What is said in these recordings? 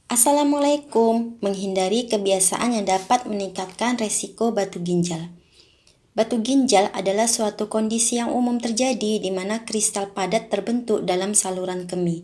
Assalamualaikum. Menghindari kebiasaan yang dapat meningkatkan resiko batu ginjal. Batu ginjal adalah suatu kondisi yang umum terjadi di mana kristal padat terbentuk dalam saluran kemih.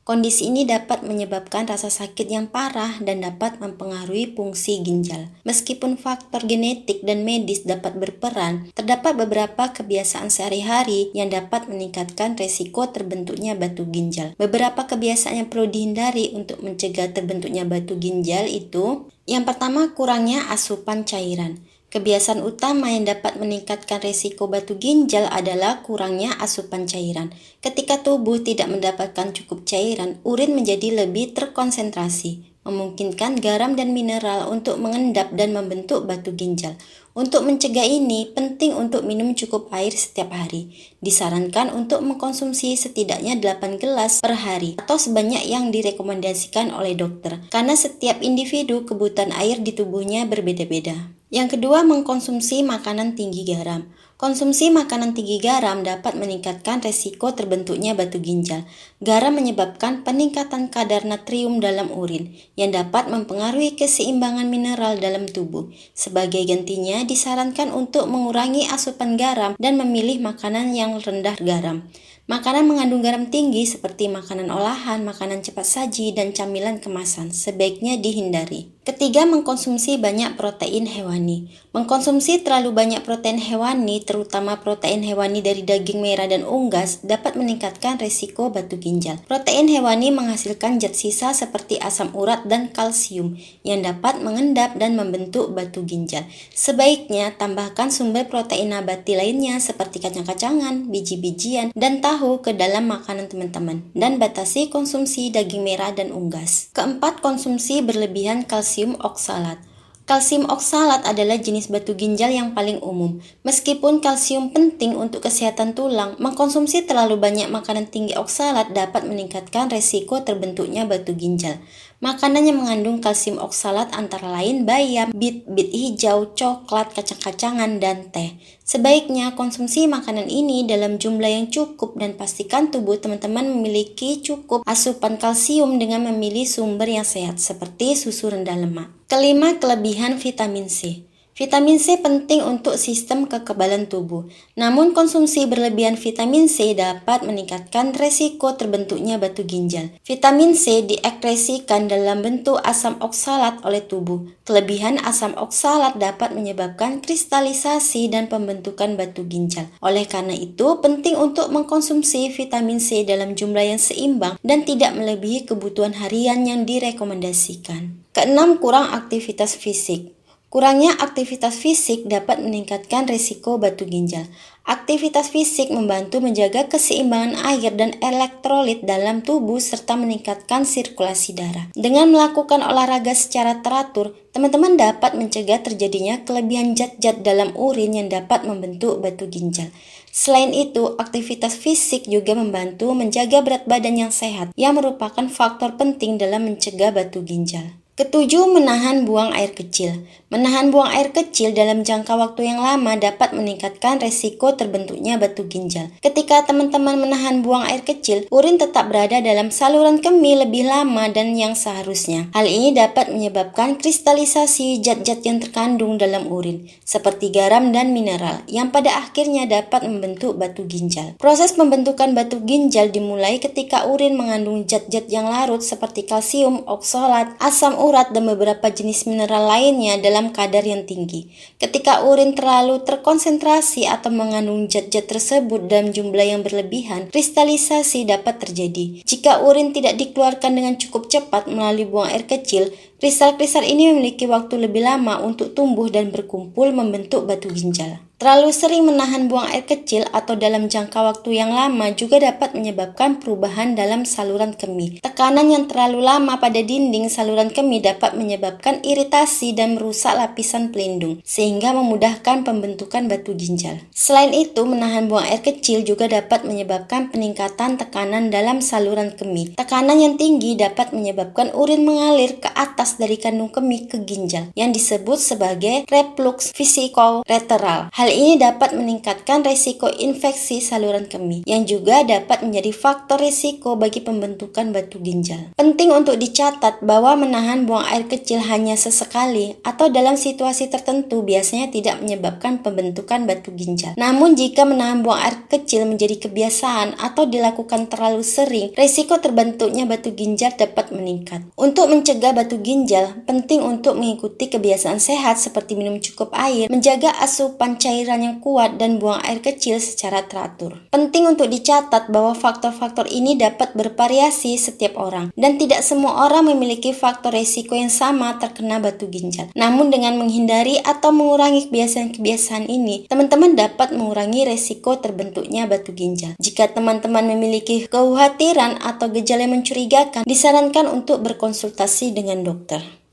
Kondisi ini dapat menyebabkan rasa sakit yang parah dan dapat mempengaruhi fungsi ginjal. Meskipun faktor genetik dan medis dapat berperan, terdapat beberapa kebiasaan sehari-hari yang dapat meningkatkan resiko terbentuknya batu ginjal. Beberapa kebiasaan yang perlu dihindari untuk mencegah terbentuknya batu ginjal itu, yang pertama, kurangnya asupan cairan. Kebiasaan utama yang dapat meningkatkan risiko batu ginjal adalah kurangnya asupan cairan. Ketika tubuh tidak mendapatkan cukup cairan, urin menjadi lebih terkonsentrasi, memungkinkan garam dan mineral untuk mengendap dan membentuk batu ginjal. Untuk mencegah ini, penting untuk minum cukup air setiap hari. Disarankan untuk mengkonsumsi setidaknya 8 gelas per hari atau sebanyak yang direkomendasikan oleh dokter, karena setiap individu kebutuhan air di tubuhnya berbeda-beda. Yang kedua, mengkonsumsi makanan tinggi garam. Konsumsi makanan tinggi garam dapat meningkatkan resiko terbentuknya batu ginjal. Garam menyebabkan peningkatan kadar natrium dalam urin yang dapat mempengaruhi keseimbangan mineral dalam tubuh. Sebagai gantinya, disarankan untuk mengurangi asupan garam dan memilih makanan yang rendah garam. Makanan mengandung garam tinggi seperti makanan olahan, makanan cepat saji, dan camilan kemasan sebaiknya dihindari. Ketiga, mengkonsumsi banyak protein hewani. Mengkonsumsi terlalu banyak protein hewani, terutama protein hewani dari daging merah dan unggas, dapat meningkatkan risiko batu ginjal. Protein hewani menghasilkan zat sisa seperti asam urat dan kalsium yang dapat mengendap dan membentuk batu ginjal. Sebaiknya tambahkan sumber protein nabati lainnya seperti kacang-kacangan, biji-bijian, dan tahu ke dalam makanan teman-teman, dan batasi konsumsi daging merah dan unggas. Keempat, konsumsi berlebihan kalsium oksalat. Kalsium oksalat adalah jenis batu ginjal yang paling umum. Meskipun kalsium penting untuk kesehatan tulang, mengkonsumsi terlalu banyak makanan tinggi oksalat dapat meningkatkan resiko terbentuknya batu ginjal. Makanan yang mengandung kalsium oksalat antara lain bayam, bit hijau, coklat, kacang-kacangan, dan teh. Sebaiknya konsumsi makanan ini dalam jumlah yang cukup dan pastikan tubuh teman-teman memiliki cukup asupan kalsium dengan memilih sumber yang sehat seperti susu rendah lemak. Kelima, kelebihan vitamin C. Vitamin C penting untuk sistem kekebalan tubuh. Namun konsumsi berlebihan vitamin C dapat meningkatkan resiko terbentuknya batu ginjal. Vitamin C diekskresikan dalam bentuk asam oksalat oleh tubuh. Kelebihan asam oksalat dapat menyebabkan kristalisasi dan pembentukan batu ginjal. Oleh karena itu, penting untuk mengkonsumsi vitamin C dalam jumlah yang seimbang dan tidak melebihi kebutuhan harian yang direkomendasikan. Keenam, kurang aktivitas fisik. Kurangnya aktivitas fisik dapat meningkatkan risiko batu ginjal. Aktivitas fisik membantu menjaga keseimbangan air dan elektrolit dalam tubuh serta meningkatkan sirkulasi darah. Dengan melakukan olahraga secara teratur, teman-teman dapat mencegah terjadinya kelebihan zat-zat dalam urin yang dapat membentuk batu ginjal. Selain itu, aktivitas fisik juga membantu menjaga berat badan yang sehat, yang merupakan faktor penting dalam mencegah batu ginjal. Ketujuh, menahan buang air kecil. Menahan buang air kecil dalam jangka waktu yang lama dapat meningkatkan resiko terbentuknya batu ginjal. Ketika teman-teman menahan buang air kecil, urin tetap berada dalam saluran kemih lebih lama dan yang seharusnya. Hal ini dapat menyebabkan kristalisasi zat-zat yang terkandung dalam urin, seperti garam dan mineral, yang pada akhirnya dapat membentuk batu ginjal. Proses pembentukan batu ginjal dimulai ketika urin mengandung zat-zat yang larut seperti kalsium, oksalat, asam urat, dan beberapa jenis mineral lainnya dalam kadar yang tinggi. Ketika urin terlalu terkonsentrasi atau mengandung zat-zat tersebut dalam jumlah yang berlebihan, kristalisasi dapat terjadi. Jika urin tidak dikeluarkan dengan cukup cepat melalui buang air kecil, kristal-kristal ini memiliki waktu lebih lama untuk tumbuh dan berkumpul membentuk batu ginjal. Terlalu sering menahan buang air kecil atau dalam jangka waktu yang lama juga dapat menyebabkan perubahan dalam saluran kemih. Tekanan yang terlalu lama pada dinding saluran kemih dapat menyebabkan iritasi dan merusak lapisan pelindung, sehingga memudahkan pembentukan batu ginjal. Selain itu, menahan buang air kecil juga dapat menyebabkan peningkatan tekanan dalam saluran kemih. Tekanan yang tinggi dapat menyebabkan urin mengalir ke atas dari kandung kemih ke ginjal, yang disebut sebagai reflux vesicoureteral. Hal Hal ini dapat meningkatkan resiko infeksi saluran kemih, yang juga dapat menjadi faktor resiko bagi pembentukan batu ginjal. Penting untuk dicatat bahwa menahan buang air kecil hanya sesekali atau dalam situasi tertentu biasanya tidak menyebabkan pembentukan batu ginjal. Namun jika menahan buang air kecil menjadi kebiasaan atau dilakukan terlalu sering, resiko terbentuknya batu ginjal dapat meningkat. Untuk mencegah batu ginjal, penting untuk mengikuti kebiasaan sehat seperti minum cukup air, menjaga asupan cairan yang kuat, dan buang air kecil secara teratur. Penting untuk dicatat bahwa faktor-faktor ini dapat bervariasi setiap orang, dan tidak semua orang memiliki faktor resiko yang sama terkena batu ginjal. Namun dengan menghindari atau mengurangi kebiasaan-kebiasaan ini, teman-teman dapat mengurangi resiko terbentuknya batu ginjal. Jika teman-teman memiliki kekhawatiran atau gejala yang mencurigakan, disarankan untuk berkonsultasi dengan dokter.